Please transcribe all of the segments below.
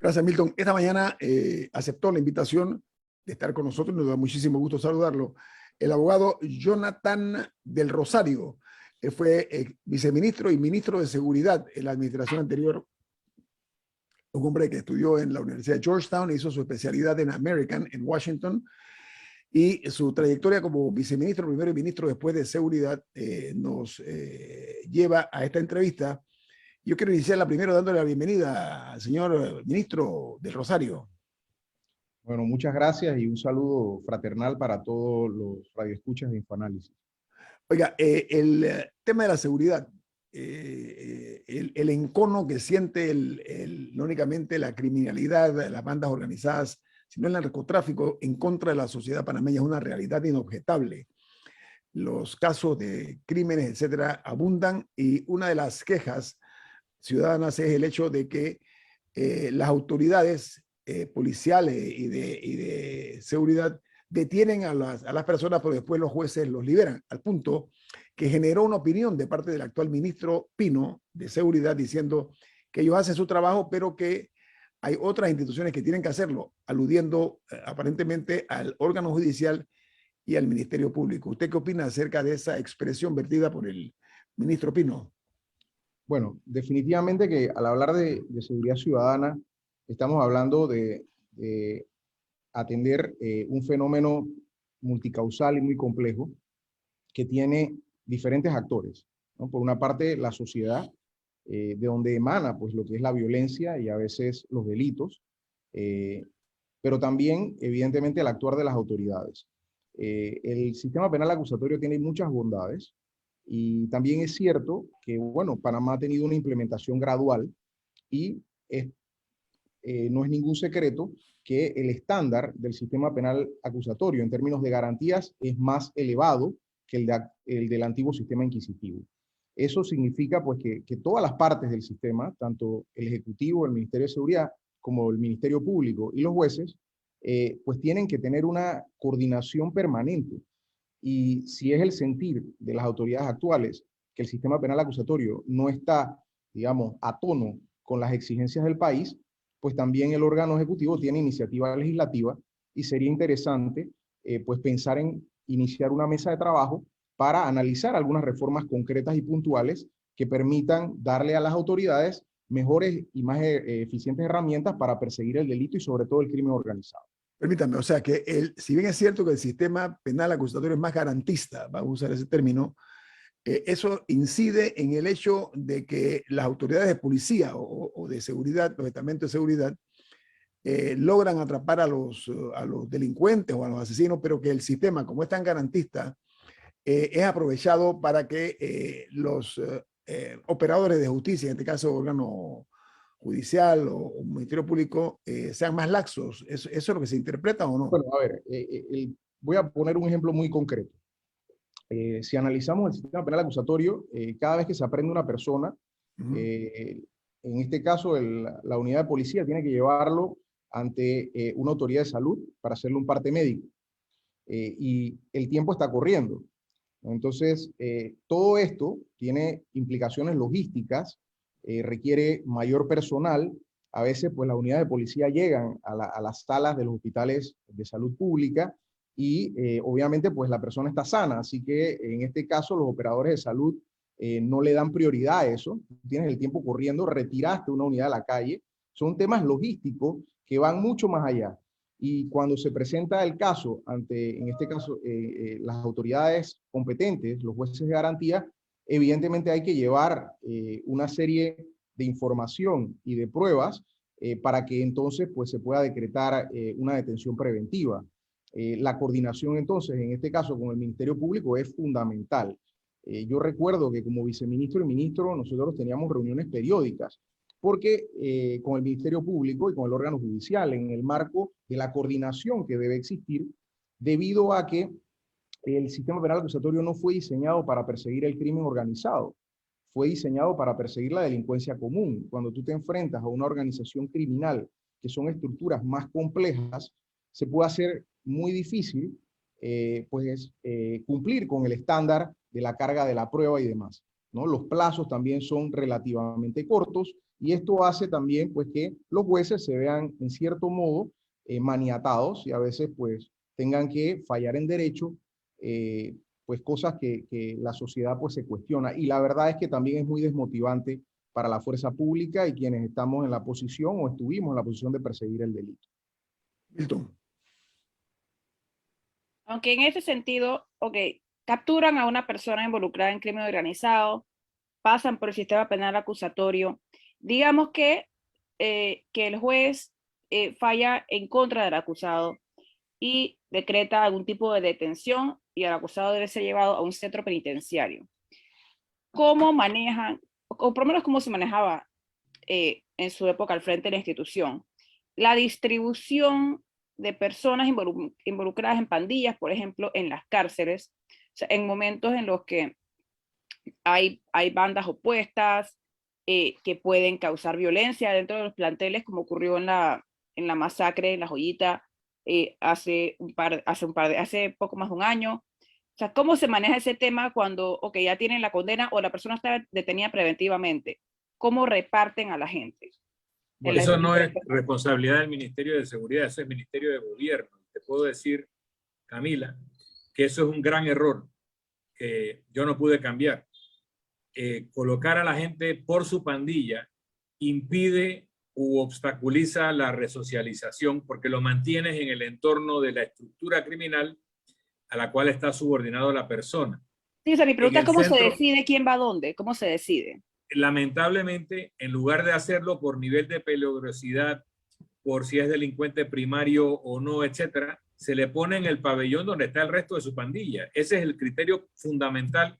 Gracias, Milton. Esta mañana aceptó la invitación de estar con nosotros. Nos da muchísimo gusto saludarlo. El abogado Jonathan del Rosario. Él fue viceministro y ministro de Seguridad en la administración anterior. Un hombre que estudió en la Universidad de Georgetown, hizo su especialidad en American en Washington, y su trayectoria como viceministro, primero y ministro después de Seguridad nos lleva a esta entrevista. Yo quiero iniciarla primero dándole la bienvenida al señor ministro del Rosario. Bueno, muchas gracias y un saludo fraternal para todos los radioescuchas de Infoanálisis. Oiga, el tema de la seguridad, el encono que siente no únicamente la criminalidad, las bandas organizadas, sino el narcotráfico en contra de la sociedad panameña es una realidad inobjetable. Los casos de crímenes, etcétera, abundan, y una de las quejas ciudadanas es el hecho de que las autoridades policiales y de seguridad detienen a las personas, pero después los jueces los liberan, al punto que generó una opinión de parte del actual ministro Pino de Seguridad diciendo que ellos hacen su trabajo, pero que hay otras instituciones que tienen que hacerlo, aludiendo aparentemente al órgano judicial y al Ministerio Público. ¿Usted qué opina acerca de esa expresión vertida por el ministro Pino? Bueno, definitivamente que al hablar de seguridad ciudadana, estamos hablando de atender un fenómeno multicausal y muy complejo que tiene diferentes actores, ¿no? Por una parte, la sociedad, de donde emana pues, lo que es la violencia y a veces los delitos, pero también, evidentemente, el actuar de las autoridades. El sistema penal acusatorio tiene muchas bondades, y también es cierto que, bueno, Panamá ha tenido una implementación gradual y no es ningún secreto que el estándar del sistema penal acusatorio en términos de garantías es más elevado que el del antiguo sistema inquisitivo. Eso significa pues, que todas las partes del sistema, tanto el Ejecutivo, el Ministerio de Seguridad, como el Ministerio Público y los jueces, pues tienen que tener una coordinación permanente. Y si es el sentir de las autoridades actuales que el sistema penal acusatorio no está, digamos, a tono con las exigencias del país, pues también el órgano ejecutivo tiene iniciativa legislativa y sería interesante pues pensar en iniciar una mesa de trabajo para analizar algunas reformas concretas y puntuales que permitan darle a las autoridades mejores y más eficientes herramientas para perseguir el delito y sobre todo el crimen organizado. Permítame, o sea que si bien es cierto que el sistema penal acusatorio es más garantista, vamos a usar ese término, eso incide en el hecho de que las autoridades de policía o de seguridad, los estamentos de seguridad, logran atrapar a los delincuentes o a los asesinos, pero que el sistema, como es tan garantista, es aprovechado para que los operadores de justicia, en este caso órgano judicial o Ministerio Público, sean más laxos. ¿Eso es lo que se interpreta o no? Bueno, a ver, voy a poner un ejemplo muy concreto. Si analizamos el sistema penal acusatorio, cada vez que se aprende una persona, en este caso la unidad de policía tiene que llevarlo ante una autoridad de salud para hacerle un parte médico. Y el tiempo está corriendo. Entonces, todo esto tiene implicaciones logísticas, requiere mayor personal. A veces, pues las unidades de policía llegan a las salas de los hospitales de salud pública y obviamente, pues la persona está sana. Así que en este caso, los operadores de salud no le dan prioridad a eso. Tienes el tiempo corriendo, retiraste una unidad a la calle. Son temas logísticos que van mucho más allá. Y cuando se presenta el caso ante, en este caso, las autoridades competentes, los jueces de garantía, evidentemente hay que llevar una serie de información y de pruebas para que entonces pues, se pueda decretar una detención preventiva. La coordinación entonces, en este caso con el Ministerio Público, es fundamental. Yo recuerdo que como viceministro y ministro nosotros teníamos reuniones periódicas porque con el Ministerio Público y con el órgano judicial, en el marco de la coordinación que debe existir, debido a que el sistema penal acusatorio no fue diseñado para perseguir el crimen organizado, fue diseñado para perseguir la delincuencia común. Cuando tú te enfrentas a una organización criminal, que son estructuras más complejas, se puede hacer muy difícil cumplir con el estándar de la carga de la prueba y demás. ¿no? Los plazos también son relativamente cortos y esto hace también pues que los jueces se vean en cierto modo maniatados y a veces pues tengan que fallar en derecho, pues cosas que la sociedad pues se cuestiona. Y la verdad es que también es muy desmotivante para la fuerza pública y quienes estamos en la posición o estuvimos en la posición de perseguir el delito. Milton. Aunque en ese sentido, ok, capturan a una persona involucrada en crimen organizado, pasan por el sistema penal acusatorio. Digamos que el juez falla en contra del acusado y decreta algún tipo de detención y el acusado debe ser llevado a un centro penitenciario. ¿Cómo manejan, o por lo menos cómo se manejaba en su época al frente de la institución, la distribución de personas involucradas en pandillas, por ejemplo, en las cárceles, o sea, en momentos en los que hay bandas opuestas que pueden causar violencia dentro de los planteles, como ocurrió en la masacre en La Joyita hace poco más de un año? O sea, ¿cómo se maneja ese tema cuando ya tienen la condena o la persona está detenida preventivamente? ¿Cómo reparten a la gente? Bueno, eso no es responsabilidad del Ministerio de Seguridad, eso es Ministerio de Gobierno. Te puedo decir, Camila, que eso es un gran error que yo no pude cambiar. Colocar a la gente por su pandilla impide u obstaculiza la resocialización porque lo mantienes en el entorno de la estructura criminal a la cual está subordinado la persona. Sí, o sea, mi pregunta es cómo se decide quién va a dónde, cómo se decide. Lamentablemente, en lugar de hacerlo por nivel de peligrosidad, por si es delincuente primario o no, etcétera, se le pone en el pabellón donde está el resto de su pandilla. Ese es el criterio fundamental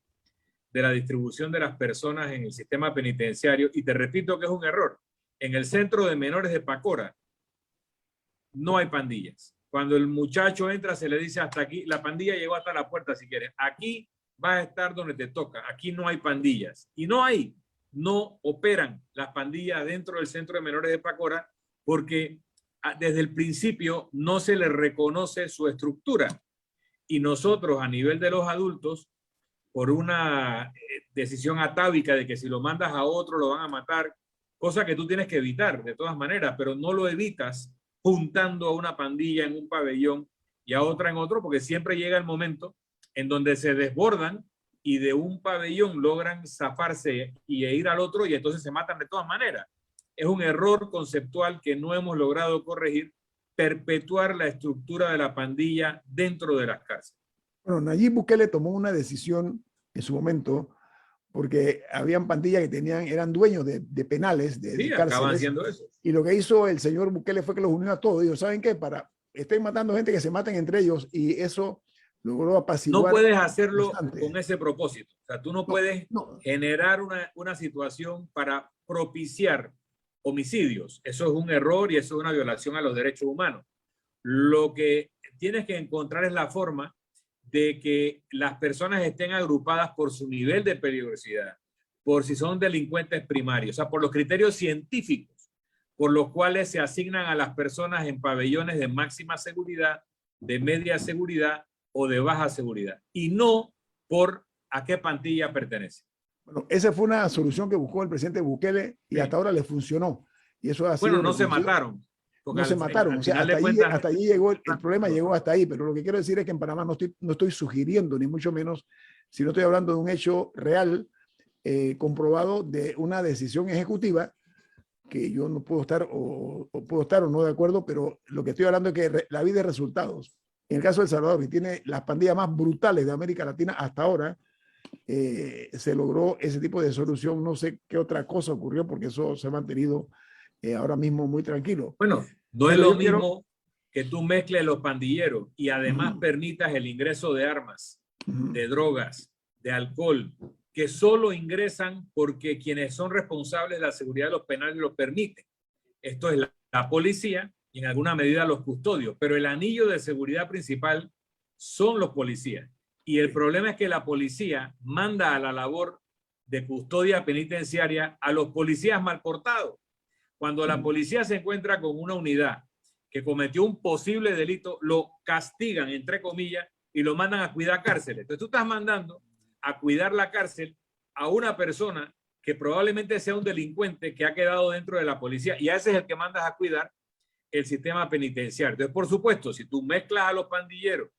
de la distribución de las personas en el sistema penitenciario. Y te repito que es un error. En el centro de menores de Pacora no hay pandillas. Cuando el muchacho entra se le dice hasta aquí, la pandilla llegó hasta la puerta si quieres. Aquí vas a estar donde te toca. Aquí no hay pandillas. Y no operan las pandillas dentro del centro de menores de Pacora porque desde el principio no se les reconoce su estructura. Y nosotros a nivel de los adultos, por una decisión atávica de que si lo mandas a otro lo van a matar, cosa que tú tienes que evitar de todas maneras, pero no lo evitas juntando a una pandilla en un pabellón y a otra en otro, porque siempre llega el momento en donde se desbordan y de un pabellón logran zafarse y ir al otro y entonces se matan de todas maneras. Es un error conceptual que no hemos logrado corregir, perpetuar la estructura de la pandilla dentro de las cárceles. Bueno, Nayib Bukele tomó una decisión en su momento porque habían pandillas que eran dueños de penales, de cárceles. Acaban haciendo eso. Y lo que hizo el señor Bukele fue que los unió a todos. Dijo, ¿saben qué? Estén matando gente, que se maten entre ellos, y eso logró apaciguar. No puedes hacerlo con ese propósito. O sea, tú no puedes generar una situación para propiciar homicidios. Eso es un error y eso es una violación a los derechos humanos. Lo que tienes que encontrar es la forma de que las personas estén agrupadas por su nivel de peligrosidad, por si son delincuentes primarios, o sea, por los criterios científicos por los cuales se asignan a las personas en pabellones de máxima seguridad, de media seguridad o de baja seguridad, y no por a qué pandilla pertenece. Bueno, esa fue una solución que buscó el presidente Bukele y hasta ahora le funcionó. Y eso ha sido no se mataron. No se mataron, o sea, hasta allí llegó, el problema llegó hasta ahí, pero lo que quiero decir es que en Panamá no estoy sugiriendo, ni mucho menos, si no estoy hablando de un hecho real, comprobado de una decisión ejecutiva, que yo no puedo estar o puedo estar o no de acuerdo, pero lo que estoy hablando es que la vida de resultados. En el caso de El Salvador, que tiene las pandillas más brutales de América Latina hasta ahora, se logró ese tipo de solución. No sé qué otra cosa ocurrió porque eso se ha mantenido ahora mismo muy tranquilo. Bueno, no es lo mismo que tú mezcles los pandilleros y además permitas el ingreso de armas, de drogas, de alcohol, que solo ingresan porque quienes son responsables de la seguridad de los penales lo permiten. Esto es la policía y en alguna medida los custodios, pero el anillo de seguridad principal son los policías. Y el problema es que la policía manda a la labor de custodia penitenciaria a los policías mal portados. Cuando la policía se encuentra con una unidad que cometió un posible delito, lo castigan, entre comillas, y lo mandan a cuidar cárceles. Entonces tú estás mandando a cuidar la cárcel a una persona que probablemente sea un delincuente que ha quedado dentro de la policía, y a ese es el que mandas a cuidar el sistema penitenciario. Entonces, por supuesto, si tú mezclas a los pandilleros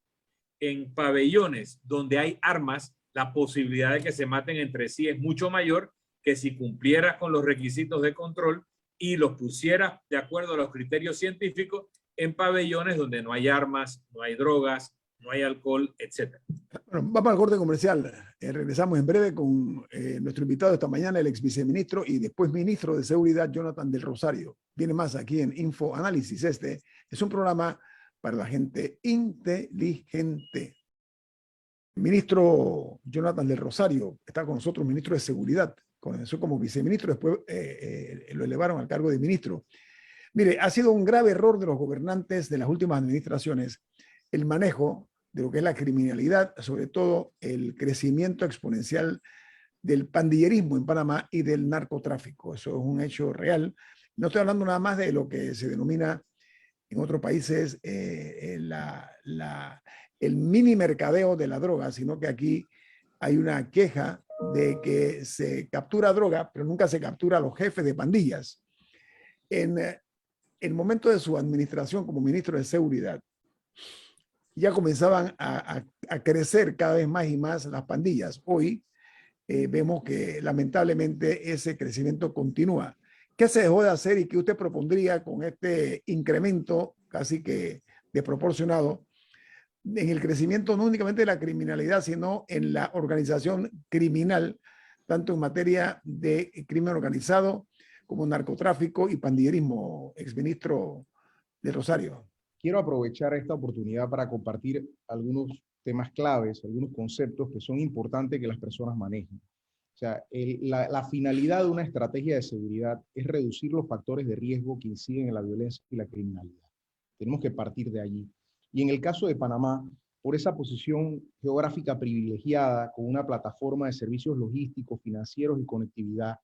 en pabellones donde hay armas, la posibilidad de que se maten entre sí es mucho mayor que si cumplieras con los requisitos de control y los pusieras de acuerdo a los criterios científicos en pabellones donde no hay armas, no hay drogas, no hay alcohol, etc. Bueno, vamos al corte comercial. Regresamos en breve con nuestro invitado esta mañana, el ex viceministro y después ministro de Seguridad, Jonathan del Rosario. Viene más aquí en Info Análisis. Este es un programa para la gente inteligente. Ministro Jonathan del Rosario está con nosotros, ministro de Seguridad. Comenzó como viceministro, después lo elevaron al cargo de ministro. Mire, ha sido un grave error de los gobernantes de las últimas administraciones el manejo de lo que es la criminalidad, sobre todo el crecimiento exponencial del pandillerismo en Panamá y del narcotráfico. Eso es un hecho real. No estoy hablando nada más de lo que se denomina en otros países el mini mercadeo de la droga, sino que aquí hay una queja de que se captura droga, pero nunca se captura a los jefes de pandillas. En el momento de su administración como ministro de Seguridad, ya comenzaban a crecer cada vez más y más las pandillas. Hoy vemos que lamentablemente ese crecimiento continúa. ¿Qué se dejó de hacer y qué usted propondría con este incremento casi que desproporcionado en el crecimiento no únicamente de la criminalidad, sino en la organización criminal, tanto en materia de crimen organizado como narcotráfico y pandillerismo, exministro de Rosario? Quiero aprovechar esta oportunidad para compartir algunos temas claves, algunos conceptos que son importantes que las personas manejen. O sea, la finalidad de una estrategia de seguridad es reducir los factores de riesgo que inciden en la violencia y la criminalidad. Tenemos que partir de allí. Y en el caso de Panamá, por esa posición geográfica privilegiada, con una plataforma de servicios logísticos, financieros y conectividad,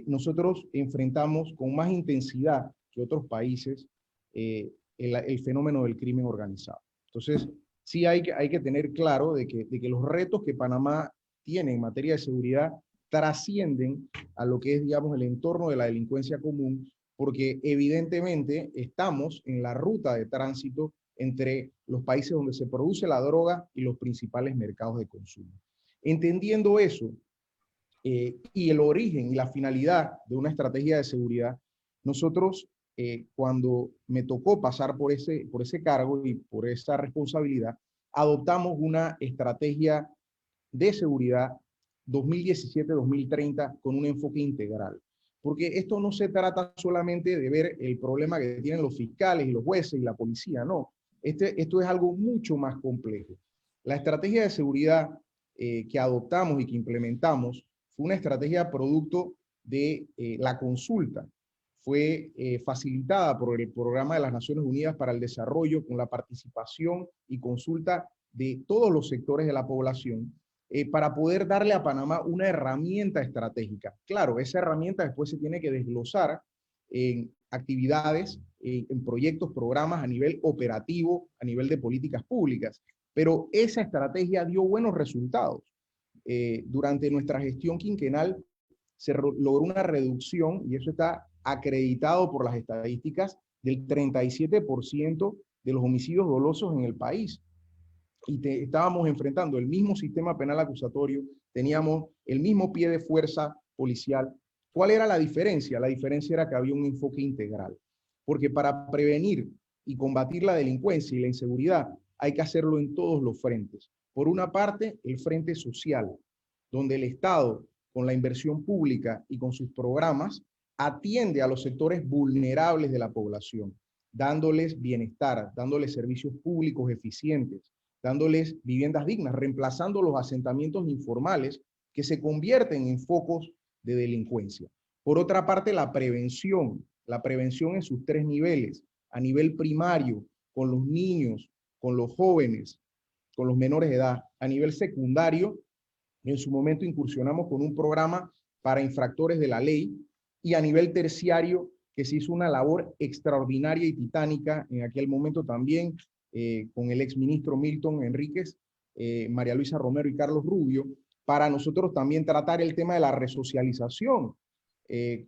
nosotros enfrentamos con más intensidad que otros países el fenómeno del crimen organizado. Entonces, sí hay que tener claro de que los retos que Panamá tiene en materia de seguridad trascienden a lo que es, digamos, el entorno de la delincuencia común, porque evidentemente estamos en la ruta de tránsito entre los países donde se produce la droga y los principales mercados de consumo. Entendiendo eso, y el origen y la finalidad de una estrategia de seguridad, nosotros, cuando me tocó pasar por ese cargo y por esa responsabilidad, adoptamos una estrategia de seguridad 2017-2030 con un enfoque integral. Porque esto no se trata solamente de ver el problema que tienen los fiscales y los jueces y la policía, no. Esto es algo mucho más complejo. La estrategia de seguridad que adoptamos y que implementamos fue una estrategia producto de la consulta. Fue facilitada por el Programa de las Naciones Unidas para el Desarrollo con la participación y consulta de todos los sectores de la población para poder darle a Panamá una herramienta estratégica. Claro, esa herramienta después se tiene que desglosar en actividades, en proyectos, programas a nivel operativo, a nivel de políticas públicas, pero esa estrategia dio buenos resultados. Durante nuestra gestión quinquenal se logró una reducción, y eso está acreditado por las estadísticas, del 37% de los homicidios dolosos en el país. Y estábamos enfrentando el mismo sistema penal acusatorio, teníamos el mismo pie de fuerza policial. ¿Cuál era la diferencia? La diferencia era que había un enfoque integral, porque para prevenir y combatir la delincuencia y la inseguridad hay que hacerlo en todos los frentes. Por una parte, el frente social, donde el Estado, con la inversión pública y con sus programas, atiende a los sectores vulnerables de la población, dándoles bienestar, dándoles servicios públicos eficientes, dándoles viviendas dignas, reemplazando los asentamientos informales que se convierten en focos de delincuencia. Por otra parte, la prevención en sus tres niveles, a nivel primario, con los niños, con los jóvenes, con los menores de edad. A nivel secundario, en su momento incursionamos con un programa para infractores de la ley, y a nivel terciario, que se hizo una labor extraordinaria y titánica en aquel momento también, con el exministro Milton Enríquez, María Luisa Romero y Carlos Rubio, para nosotros también tratar el tema de la resocialización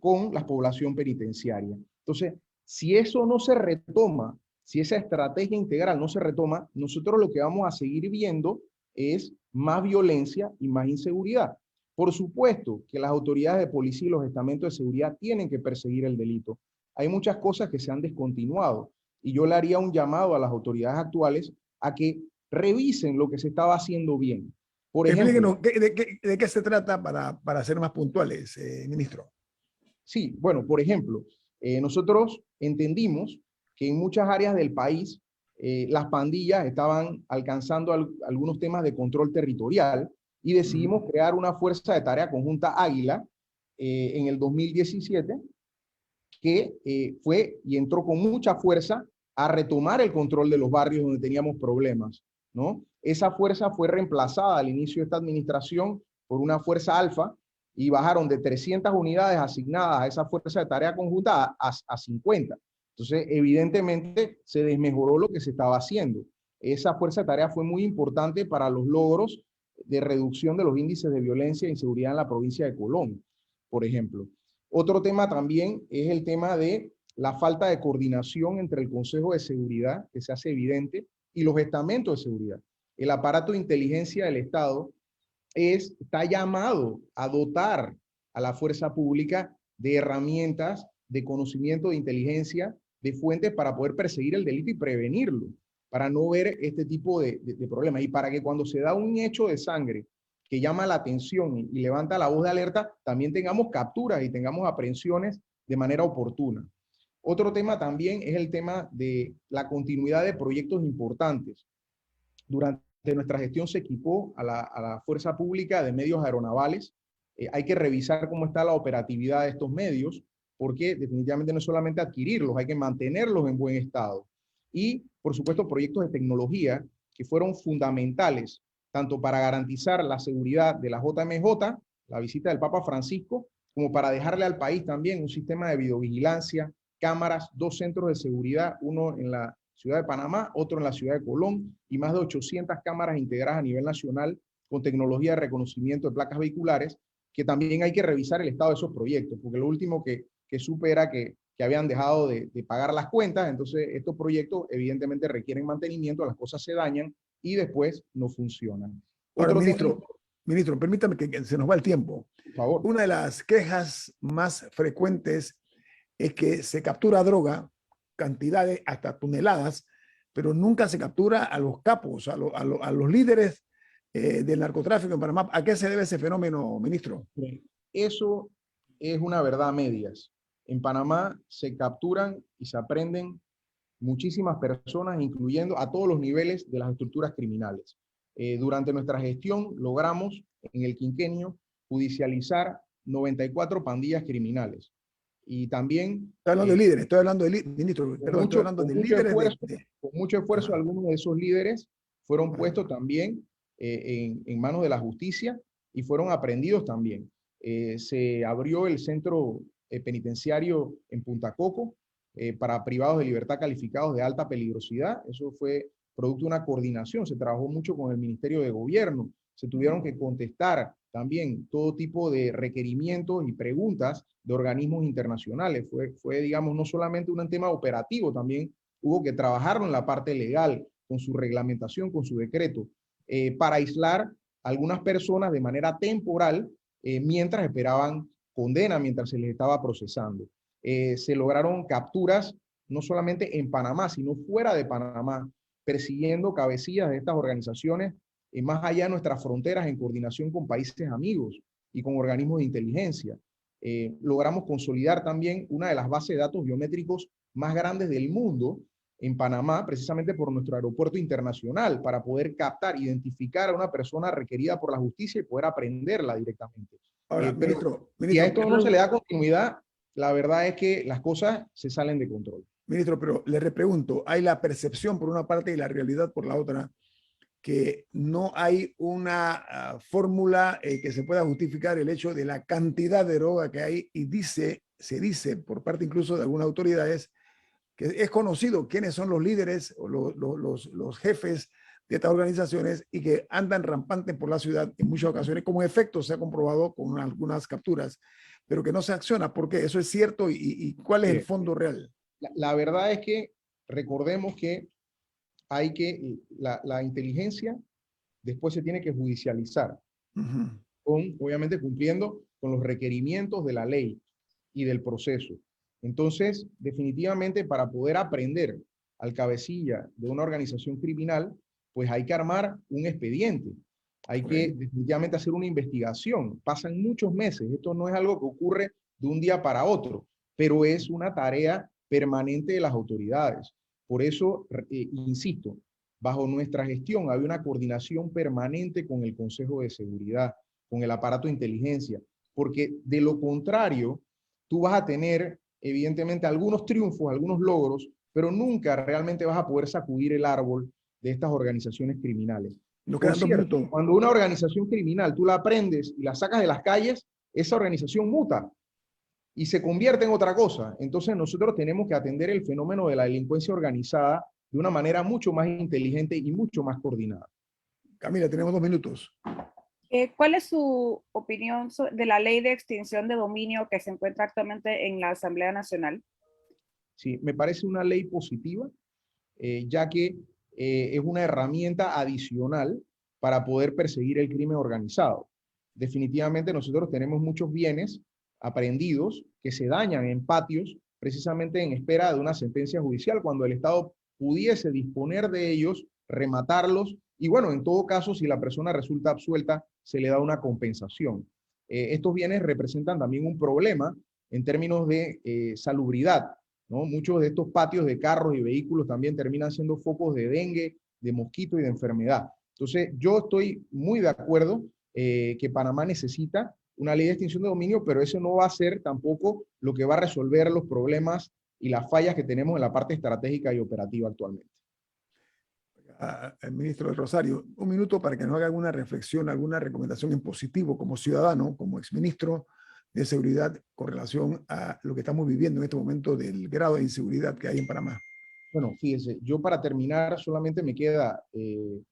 con la población penitenciaria. Entonces, si eso no se retoma, si esa estrategia integral no se retoma, nosotros lo que vamos a seguir viendo es más violencia y más inseguridad. Por supuesto que las autoridades de policía y los estamentos de seguridad tienen que perseguir el delito. Hay muchas cosas que se han descontinuado y yo le haría un llamado a las autoridades actuales a que revisen lo que se estaba haciendo bien. Por ejemplo, ¿de qué se trata para ser más puntuales, ministro? Sí, bueno, por ejemplo, nosotros entendimos que en muchas áreas del país las pandillas estaban alcanzando algunos temas de control territorial y decidimos crear una fuerza de tarea conjunta Águila en el 2017 que fue y entró con mucha fuerza a retomar el control de los barrios donde teníamos problemas, ¿no? Esa fuerza fue reemplazada al inicio de esta administración por una fuerza alfa y bajaron de 300 unidades asignadas a esa fuerza de tarea conjunta a 50. Entonces, evidentemente, se desmejoró lo que se estaba haciendo. Esa fuerza de tarea fue muy importante para los logros de reducción de los índices de violencia e inseguridad en la provincia de Colón, por ejemplo. Otro tema también es el tema de la falta de coordinación entre el Consejo de Seguridad, que se hace evidente, y los estamentos de seguridad. El aparato de inteligencia del Estado está llamado a dotar a la fuerza pública de herramientas, de conocimiento, de inteligencia, de fuentes para poder perseguir el delito y prevenirlo, para no ver este tipo de problemas y para que cuando se da un hecho de sangre que llama la atención y levanta la voz de alerta, también tengamos capturas y tengamos aprehensiones de manera oportuna. Otro tema también es el tema de la continuidad de proyectos importantes. Durante nuestra gestión se equipó a la Fuerza Pública de medios aeronavales. Hay que revisar cómo está la operatividad de estos medios, porque definitivamente no es solamente adquirirlos, hay que mantenerlos en buen estado. Y, por supuesto, proyectos de tecnología que fueron fundamentales, tanto para garantizar la seguridad de la JMJ, la visita del Papa Francisco, como para dejarle al país también un sistema de videovigilancia, cámaras, 2 centros de seguridad, uno en la ciudad de Panamá, otro en la ciudad de Colón, y más de 800 cámaras integradas a nivel nacional con tecnología de reconocimiento de placas vehiculares, que también hay que revisar el estado de esos proyectos, porque lo último que supe era que habían dejado de pagar las cuentas, entonces estos proyectos evidentemente requieren mantenimiento, las cosas se dañan y después no funcionan. Ahora, ministro, permítame que se nos va el tiempo. Por favor. Una de las quejas más frecuentes es que se captura droga, cantidades hasta toneladas, pero nunca se captura a los capos, a los líderes del narcotráfico en Panamá. ¿A qué se debe ese fenómeno, ministro? Eso es una verdad a medias. En Panamá se capturan y se aprenden muchísimas personas, incluyendo a todos los niveles de las estructuras criminales. Durante nuestra gestión logramos en el quinquenio judicializar 94 pandillas criminales. Y también... Estoy hablando de líderes, estoy hablando de ministro, perdón, estoy hablando de líderes. Con mucho esfuerzo, algunos de esos líderes fueron puestos también en manos de la justicia y fueron aprehendidos también. Se abrió el centro penitenciario en Punta Coco para privados de libertad calificados de alta peligrosidad. Eso fue producto de una coordinación, se trabajó mucho con el Ministerio de Gobierno, se tuvieron que contestar también todo tipo de requerimientos y preguntas de organismos internacionales. Fue, digamos, no solamente un tema operativo, también hubo que trabajarlo en la parte legal, con su reglamentación, con su decreto, para aislar a algunas personas de manera temporal mientras esperaban condena, mientras se les estaba procesando. Se lograron capturas no solamente en Panamá, sino fuera de Panamá, persiguiendo cabecillas de estas organizaciones más allá de nuestras fronteras en coordinación con países amigos y con organismos de inteligencia. Logramos consolidar también una de las bases de datos biométricos más grandes del mundo en Panamá, precisamente por nuestro aeropuerto internacional, para poder captar, identificar a una persona requerida por la justicia y poder aprenderla directamente. Ahora, ministro, si a esto no se le da continuidad, la verdad es que las cosas se salen de control. Ministro, pero le repregunto, hay la percepción por una parte y la realidad por la otra, que no hay una fórmula que se pueda justificar el hecho de la cantidad de droga que hay y se dice por parte incluso de algunas autoridades que es conocido quiénes son los líderes o los jefes de estas organizaciones y que andan rampantes por la ciudad en muchas ocasiones, como efecto se ha comprobado con algunas capturas, pero que no se acciona. ¿Por qué? ¿Eso es cierto? ¿Y cuál es el fondo real? La verdad es que recordemos que hay que, la inteligencia después se tiene que judicializar, obviamente cumpliendo con los requerimientos de la ley y del proceso. Entonces, definitivamente para poder aprender al cabecilla de una organización criminal, pues hay que armar un expediente. Hay que definitivamente hacer una investigación. Pasan muchos meses. Esto no es algo que ocurre de un día para otro, pero es una tarea permanente de las autoridades. Por eso, insisto, bajo nuestra gestión había una coordinación permanente con el Consejo de Seguridad, con el aparato de inteligencia, porque de lo contrario, tú vas a tener evidentemente algunos triunfos, algunos logros, pero nunca realmente vas a poder sacudir el árbol de estas organizaciones criminales. Por cierto, cuando una organización criminal tú la aprendes y la sacas de las calles, esa organización muta y se convierte en otra cosa. Entonces nosotros tenemos que atender el fenómeno de la delincuencia organizada de una manera mucho más inteligente y mucho más coordinada. Camila, tenemos 2 minutos. ¿Cuál es su opinión de la ley de extinción de dominio que se encuentra actualmente en la Asamblea Nacional? Sí, me parece una ley positiva, ya que es una herramienta adicional para poder perseguir el crimen organizado. Definitivamente nosotros tenemos muchos bienes aprehendidos que se dañan en patios precisamente en espera de una sentencia judicial, cuando el Estado pudiese disponer de ellos, rematarlos, y bueno, en todo caso, si la persona resulta absuelta, se le da una compensación. Estos bienes representan también un problema en términos de salubridad, ¿no? Muchos de estos patios de carros y vehículos también terminan siendo focos de dengue, de mosquito y de enfermedad. Entonces, yo estoy muy de acuerdo que Panamá necesita una ley de extinción de dominio, pero eso no va a ser tampoco lo que va a resolver los problemas y las fallas que tenemos en la parte estratégica y operativa actualmente. Al ministro del Rosario, 1 minuto para que nos haga alguna reflexión, alguna recomendación en positivo como ciudadano, como exministro de Seguridad con relación a lo que estamos viviendo en este momento del grado de inseguridad que hay en Panamá. Bueno, fíjese, yo para terminar solamente me queda,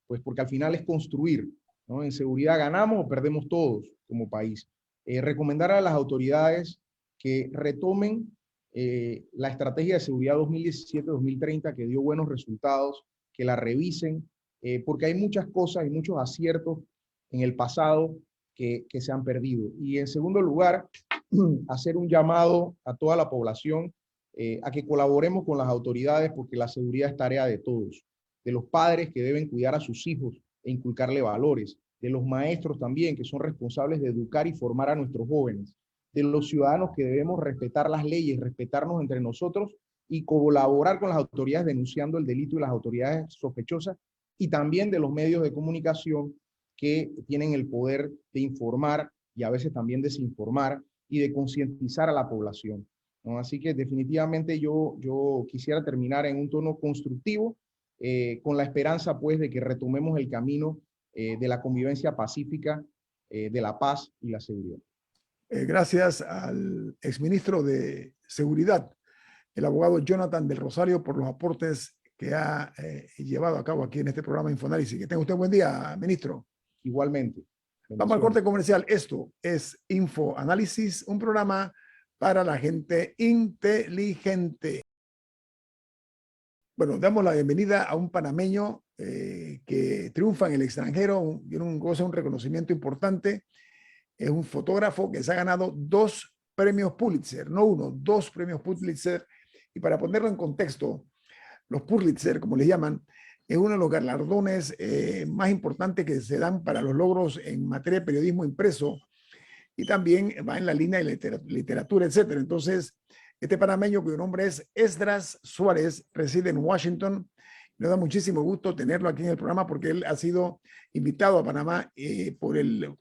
pues porque al final es construir, ¿no? En seguridad ganamos o perdemos todos como país. Recomendar a las autoridades que retomen la estrategia de seguridad 2017-2030 que dio buenos resultados, que la revisen, porque hay muchas cosas y muchos aciertos en el pasado que se han perdido. Y en segundo lugar, hacer un llamado a toda la población a que colaboremos con las autoridades, porque la seguridad es tarea de todos, de los padres que deben cuidar a sus hijos e inculcarle valores, de los maestros también que son responsables de educar y formar a nuestros jóvenes, de los ciudadanos que debemos respetar las leyes, respetarnos entre nosotros y colaborar con las autoridades denunciando el delito y las autoridades sospechosas, y también de los medios de comunicación que tienen el poder de informar y a veces también desinformar y de concientizar a la población, ¿no? Así que definitivamente yo quisiera terminar en un tono constructivo, con la esperanza pues de que retomemos el camino de la convivencia pacífica, de la paz y la seguridad. Gracias al exministro de Seguridad, el abogado Jonathan del Rosario, por los aportes que ha llevado a cabo aquí en este programa Infoanálisis. Que tenga usted un buen día, ministro. Igualmente. Vamos al corte comercial. Esto es Infoanálisis, un programa para la gente inteligente. Bueno, damos la bienvenida a un panameño que triunfa en el extranjero, goza un reconocimiento importante. Es un fotógrafo que se ha ganado 2 premios Pulitzer, no 1, 2 premios Pulitzer. Y para ponerlo en contexto, los Pulitzer, como les llaman, es uno de los galardones más importantes que se dan para los logros en materia de periodismo impreso, y también va en la línea de literatura, etc. Entonces, este panameño, cuyo nombre es Esdras Suárez, reside en Washington. Nos da muchísimo gusto tenerlo aquí en el programa porque él ha sido invitado a Panamá por el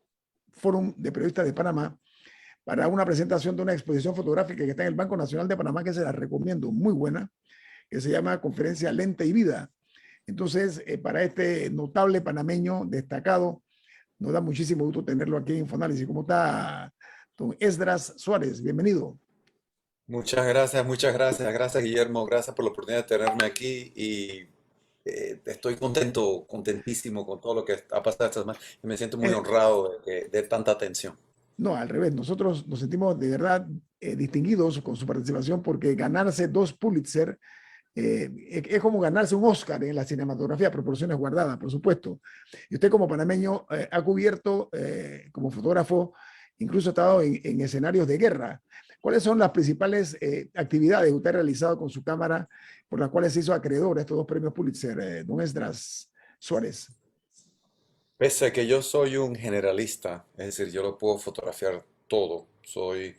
Fórum de Periodistas de Panamá para una presentación de una exposición fotográfica que está en el Banco Nacional de Panamá, que se la recomiendo, muy buena, que se llama Conferencia Lente y Vida. Entonces, para este notable panameño destacado, nos da muchísimo gusto tenerlo aquí en Infoanálisis. ¿Cómo está, don Esdras Suárez? Bienvenido. Muchas gracias, Guillermo. Gracias por la oportunidad de tenerme aquí y estoy contentísimo con todo lo que ha pasado esta semana y me siento muy Eh, honrado de tanta atención. No, al revés, nosotros nos sentimos de verdad distinguidos con su participación porque ganarse 2 Pulitzer es como ganarse un Oscar en la cinematografía, proporciones guardadas, por supuesto. Y usted como panameño ha cubierto como fotógrafo, incluso ha estado en escenarios de guerra. ¿Cuáles son las principales actividades que usted ha realizado con su cámara por las cuales se hizo acreedor a estos 2 premios Pulitzer, don Esdras Suárez? Pese a que yo soy un generalista, es decir, yo lo puedo fotografiar todo. Soy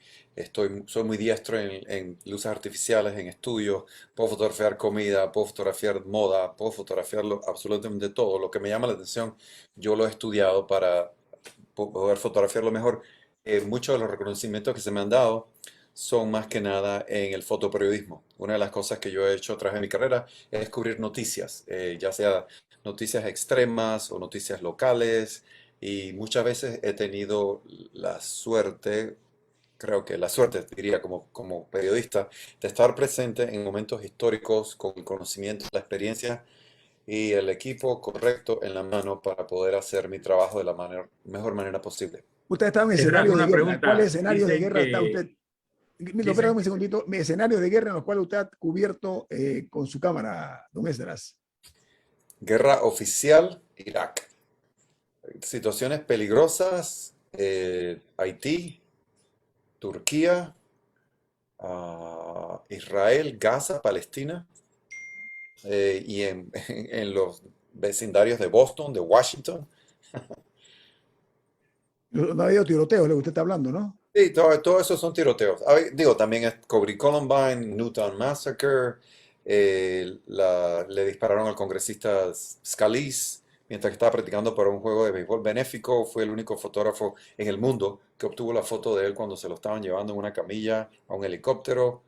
muy diestro en luces artificiales, en estudios, puedo fotografiar comida, puedo fotografiar moda, puedo fotografiarlo absolutamente todo. Lo que me llama la atención, yo lo he estudiado para poder fotografiarlo mejor. Muchos de los reconocimientos que se me han dado son más que nada en el fotoperiodismo. Una de las cosas que yo he hecho a través de mi carrera es descubrir noticias, ya sea noticias extremas o noticias locales, y muchas veces he tenido la suerte, creo que la suerte, diría como periodista, de estar presente en momentos históricos con el conocimiento, la experiencia y el equipo correcto en la mano para poder hacer mi trabajo de la mejor manera posible. Usted está en Esdras, escenario de una guerra. pregunta. ¿Cuál escenario de Dicen guerra está que, usted? No, dicen espérame un segundito. Escenario de guerra en los cuales usted ha cubierto con su cámara, don Esdras. Guerra oficial, Irak. Situaciones peligrosas, Haití, Turquía, Israel, Gaza, Palestina, y en los vecindarios de Boston, de Washington. No ha habido tiroteos, lo que usted está hablando, ¿no? Sí, todo eso son tiroteos. Digo, también es Cobry Columbine, Newtown Massacre, le dispararon al congresista Scalise mientras que estaba practicando para un juego de béisbol benéfico. Fue el único fotógrafo en el mundo que obtuvo la foto de él cuando se lo estaban llevando en una camilla a un helicóptero.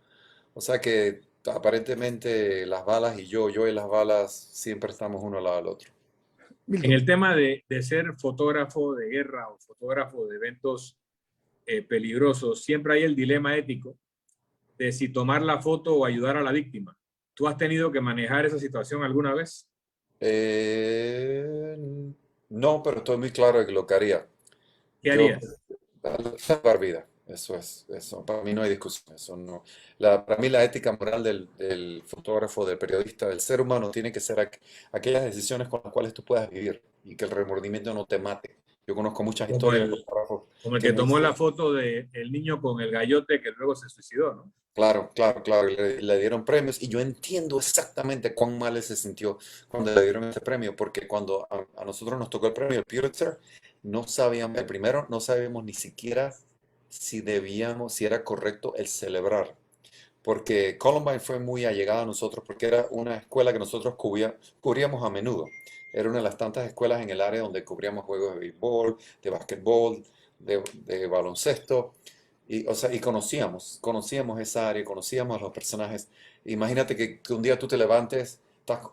O sea que aparentemente las balas y yo y las balas siempre estamos uno al lado del otro. en Milton. el tema de ser fotógrafo de guerra o fotógrafo de eventos peligrosos, siempre hay el dilema ético de si tomar la foto o ayudar a la víctima. ¿Tú has tenido que manejar esa situación alguna vez? Eh, no, pero estoy muy claro de que lo que haría. ¿Qué Yo harías? salvar vida. Eso. Para mí no hay discusión. Eso no. Para mí la ética moral del fotógrafo, del periodista, del ser humano tiene que ser aquellas decisiones con las cuales tú puedas vivir y que el remordimiento no te mate. Yo conozco muchas Como historias de el, fotógrafos como el que que me tomó la dicen, foto del niño con el gallote que luego se suicidó, ¿no? claro, le dieron premios y yo entiendo exactamente cuán mal él se sintió cuando le dieron ese premio, porque cuando a nosotros nos tocó el premio, el Pulitzer, no sabíamos, el primero, no sabíamos ni siquiera si era correcto el celebrar, porque Columbine fue muy allegada a nosotros, porque era una escuela que nosotros cubríamos a menudo. Era una de las tantas escuelas en el área donde cubríamos juegos de béisbol, de básquetbol, de baloncesto. Y, o sea, y conocíamos esa área, conocíamos a los personajes. Imagínate que un día tú te levantes,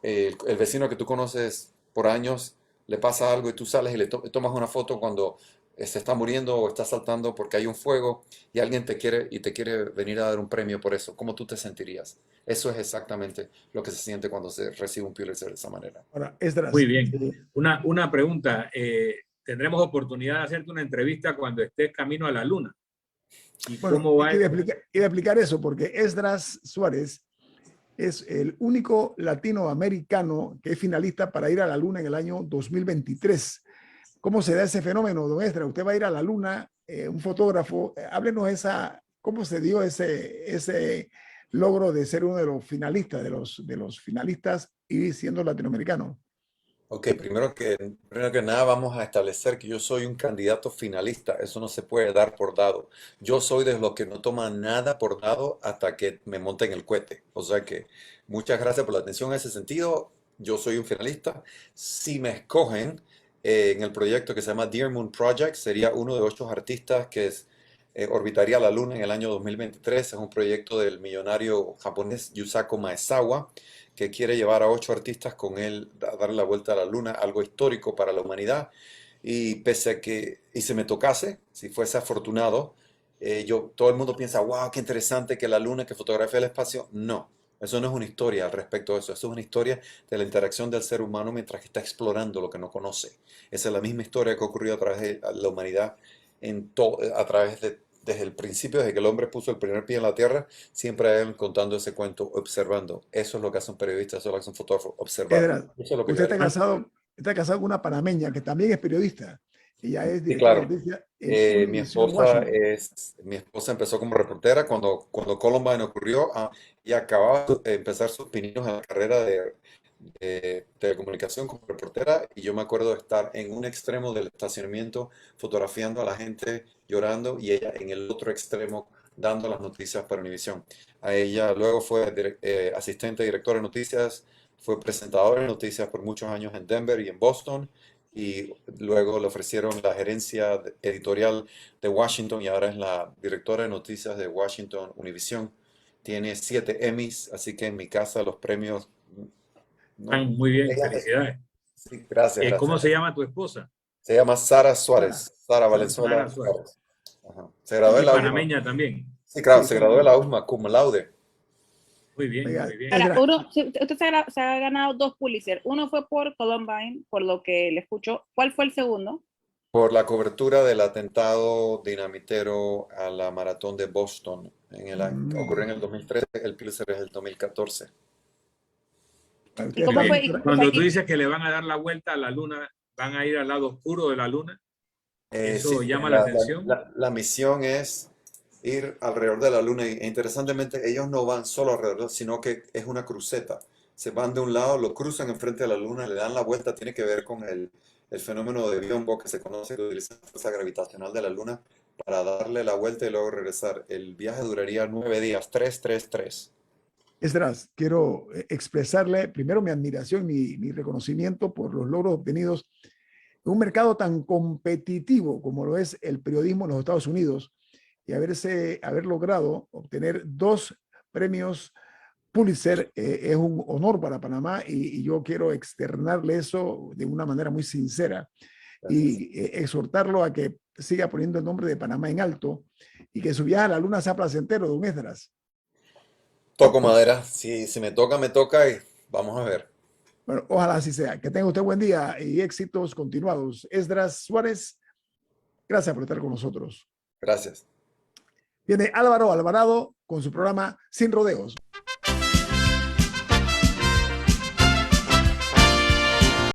el vecino que tú conoces por años, le pasa algo y tú sales y tomas una foto cuando se está muriendo o está saltando porque hay un fuego y alguien te quiere venir a dar un premio por eso. ¿Cómo tú te sentirías? Eso es exactamente lo que se siente cuando se recibe un Pulitzer de esa manera. Ahora, Esdras. Muy bien. Una pregunta. Tendremos oportunidad de hacerte una entrevista cuando estés camino a la luna. ¿Y Bueno, cómo va? iba a explicar eso porque Esdras Suárez es el único latinoamericano que es finalista para ir a la luna en el año 2023. ¿Cómo se da ese fenómeno, don Esdras? Usted va a ir a la luna, un fotógrafo, háblenos cómo se dio ese logro de ser uno de los finalistas, de los finalistas y siendo latinoamericano. Ok, primero que nada vamos a establecer que yo soy un candidato finalista. Eso no se puede dar por dado. Yo soy de los que no toman nada por dado hasta que me monten el cohete. O sea que muchas gracias por la atención en ese sentido. Yo soy un finalista. Si me escogen en el proyecto que se llama Dear Moon Project, sería uno de 8 artistas que orbitaría la Luna en el año 2023. Es un proyecto del millonario japonés Yusaku Maezawa, que quiere llevar a 8 artistas con él a darle la vuelta a la Luna, algo histórico para la humanidad. Y pese a que, y se me tocase, si fuese afortunado, todo el mundo piensa, wow, qué interesante que la Luna, que fotografía el espacio. No, Eso no es una historia al respecto de eso. Eso es una historia de la interacción del ser humano mientras que está explorando lo que no conoce. Esa es la misma historia que ha ocurrido a través de la humanidad a través de, desde el principio, desde que el hombre puso el primer pie en la tierra, siempre hay alguien contando ese cuento, observando. Eso es lo que hace un periodista, eso es lo que hace un fotógrafo, observar. Edras, Eso es lo que usted yo haría. está casado con una panameña que también es periodista. Ella es Sí, directora de claro. noticias en Mi Univisión esposa Washington. mi esposa empezó como reportera cuando Columbine ocurrió, y acababa de empezar sus pininos en la carrera de telecomunicación como reportera, y yo me acuerdo de estar en un extremo del estacionamiento fotografiando a la gente llorando y ella en el otro extremo dando las noticias para Univisión. A ella luego fue asistente directora de noticias, fue presentadora de noticias por muchos años en Denver y en Boston, y luego le ofrecieron la gerencia editorial de Washington y ahora es la directora de noticias de Washington Univisión. Tiene 7 Emmys, así que en mi casa los premios... Ah, No, muy bien, ella, felicidades. sí, gracias, ¿Cómo gracias. se llama tu esposa? Se llama Sara Sara, Suárez, Sara Sara Valenzuela Sara Suárez. Suárez. Suárez. Ajá. Se graduó de Y la UMA. panameña también. Sí, claro, Sí, se cómo graduó de no. la UMA cum laude. Muy bien, Oiga, muy bien. Ahora, Edras, usted se ha ganado 2 Pulitzer. Uno fue por Columbine, por lo que le escucho. ¿Cuál fue el segundo? Por la cobertura del atentado dinamitero a la maratón de Boston. Ocurrió en el 2013, el Pulitzer es el 2014. ¿Y usted cómo está fue? doctora- O sea, Cuando tú dices que le van a dar la vuelta a la luna, van a ir al lado oscuro de la luna, ¿eso Sí, llama la atención? la misión es ir alrededor de la luna e interesantemente ellos no van solo alrededor, sino que es una cruceta. Se van de un lado, lo cruzan enfrente de la luna, le dan la vuelta, tiene que ver con el fenómeno de Biombo que se conoce, que utiliza la fuerza gravitacional de la luna para darle la vuelta y luego regresar. El viaje duraría 9 días, 3, 3, 3. Esdras, quiero expresarle primero mi admiración, mi reconocimiento por los logros obtenidos en un mercado tan competitivo como lo es el periodismo en los Estados Unidos y haber logrado obtener 2 premios Pulitzer es un honor para Panamá y yo quiero externarle eso de una manera muy sincera Gracias. y exhortarlo a que siga poniendo el nombre de Panamá en alto y que su viaje a la luna sea placentero, don Esdras. Toco madera, si me toca y vamos a ver. Bueno, ojalá así sea. Que tenga usted buen día y éxitos continuados. Esdras Suárez, gracias por estar con nosotros. Gracias. Viene Álvaro Alvarado con su programa Sin Rodeos.